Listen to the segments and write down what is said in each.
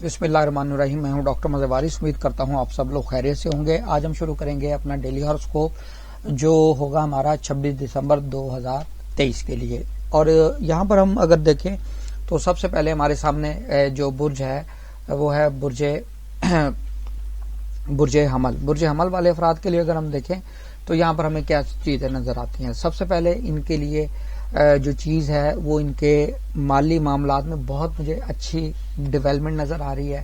बिस्मिल्लाहिर्रहमानिर्रहीम। मैं हूं डॉक्टर मज़हर वारिस। उम्मीद करता हूं आप सब लोग खैरियत से होंगे। आज हम शुरू करेंगे अपना डेली हॉरोस्कोप जो होगा हमारा 26 दिसंबर 2023 के लिए। और यहां पर हम अगर देखें तो सबसे पहले हमारे सामने जो बुर्ज है वो है बुर्ज हमल। बुर्ज हमल वाले अफराद के लिए अगर हम देखें तो यहाँ पर हमें क्या चीज़ें नज़र आती हैं। सबसे पहले इनके लिए जो चीज़ है वो इनके माली मामलात में बहुत मुझे अच्छी डेवलपमेंट नज़र आ रही है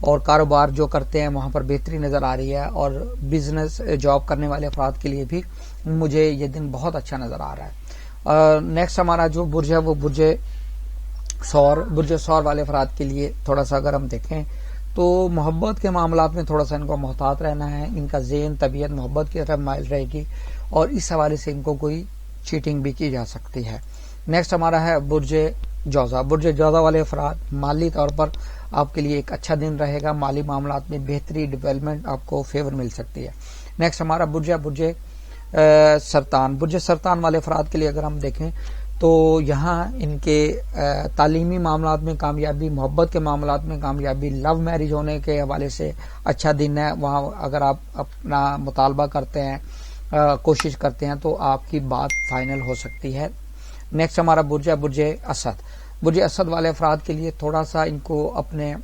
और कारोबार जो करते हैं वहाँ पर बेहतरी नज़र आ रही है। और बिजनेस जॉब करने वाले अफराद के लिए भी मुझे ये दिन बहुत अच्छा नज़र आ रहा है। नेक्स्ट हमारा जो बुर्ज है वो बुर्ज सौर वाले अफराद के लिए थोड़ा सा अगर हम देखें तो मोहब्बत के मामलात में थोड़ा सा इनको मोहतात रहना है। इनका ज़हन तबीयत मोहब्बत की तरफ माइल रहेगी और इस हवाले से इनको कोई चीटिंग भी की जा सकती है। नेक्स्ट हमारा है बुर्ज जौज़ा। बुर्ज जौज़ा वाले अफराद माली तौर पर आपके लिए एक अच्छा दिन रहेगा। माली मामलात में बेहतरी डेवलपमेंट आपको फेवर मिल सकती है। नेक्स्ट हमारा बुर्ज सरतान। बुर्ज सरतान वाले अफराद के लिए अगर हम देखें तो यहाँ इनके तालीमी मामलात में कामयाबी, मोहब्बत के मामलात में कामयाबी, लव मैरिज होने के हवाले से अच्छा दिन है। वहाँ अगर आप अपना मुतालबा करते हैं, कोशिश करते हैं तो आपकी बात फाइनल हो सकती है। नेक्स्ट हमारा बुर्ज है बुर्ज असद। बुर्ज असद वाले अफराद के लिए थोड़ा सा इनको अपने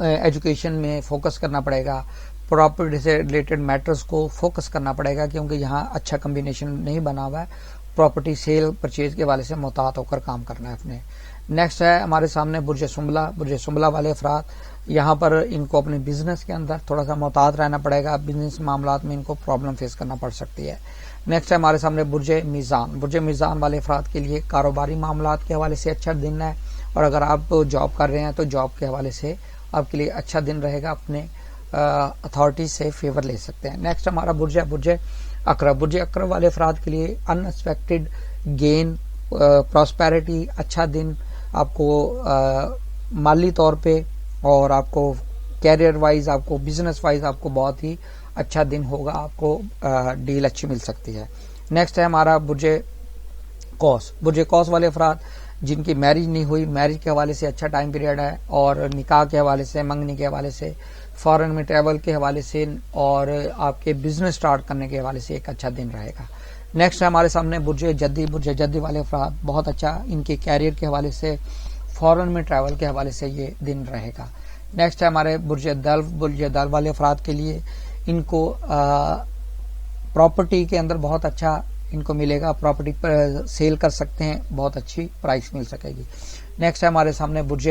एजुकेशन में फोकस करना पड़ेगा। प्रॉपर्टी से रिलेटेड मैटर्स को फोकस करना पड़ेगा क्योंकि यहाँ अच्छा कम्बिनेशन नहीं बना हुआ है। प्रॉपर्टी सेल परचेज के वाले से मुहतात होकर काम करना है अपने। नेक्स्ट है हमारे सामने बुर्ज सुंबला। बुर्ज सुंबला वाले अफराद यहाँ पर इनको अपने बिजनेस के अंदर थोड़ा सा मुहतात रहना पड़ेगा। बिजनेस मामलात में इनको प्रॉब्लम फेस करना पड़ सकती है। नेक्स्ट है हमारे सामने बुर्ज मीज़ान। बुर्ज मीज़ान वाले अफराद के लिए कारोबारी मामलात के हवाले से अच्छा दिन है और अगर आप जॉब कर रहे हैं तो जॉब के हवाले से आपके लिए अच्छा दिन रहेगा। अपने अथॉरिटी से फेवर ले सकते हैं। नेक्स्ट हमारा बुर्ज है बुर्ज अकरब। बुर्ज अकरब वाले अफराद के लिए अनएक्सपेक्टेड गेन, प्रॉस्पेरिटी, अच्छा दिन आपको माली तौर पे और आपको कैरियर वाइज, आपको बिजनेस वाइज आपको बहुत ही अच्छा दिन होगा। आपको डील अच्छी मिल सकती है। नेक्स्ट है हमारा बुर्ज कौस। बुर्ज कौस वाले अफराद जिनकी मैरिज नहीं हुई, मैरिज के हवाले से अच्छा टाइम पीरियड है और निकाह के हवाले से, मंगनी के हवाले से, फॉरेन में ट्रैवल के हवाले से और आपके बिजनेस स्टार्ट करने के हवाले से एक अच्छा दिन रहेगा। नेक्स्ट है हमारे सामने बुर्ज जद्दी। बुर्ज जद्दी वाले अफराद बहुत अच्छा इनके कैरियर के हवाले से, फॉरेन में ट्रैवल के हवाले से ये दिन रहेगा। नेक्स्ट है हमारे बुर्ज दल्व। बुर्ज दल्व वाले अफराद के लिए इनको प्रॉपर्टी के अंदर बहुत अच्छा इनको मिलेगा। प्रॉपर्टी पर सेल कर सकते हैं, बहुत अच्छी प्राइस मिल सकेगी। नेक्स्ट है हमारे सामने बुर्ज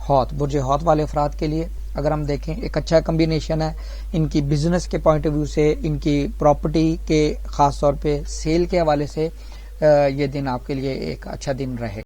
हौत। बुर्ज हौत वाले अफराद के लिए अगर हम देखें एक अच्छा कम्बिनेशन है। इनकी बिजनेस के पॉइंट ऑफ व्यू से, इनकी प्रॉपर्टी के खास तौर पे सेल के हवाले से ये दिन आपके लिए एक अच्छा दिन रहेगा।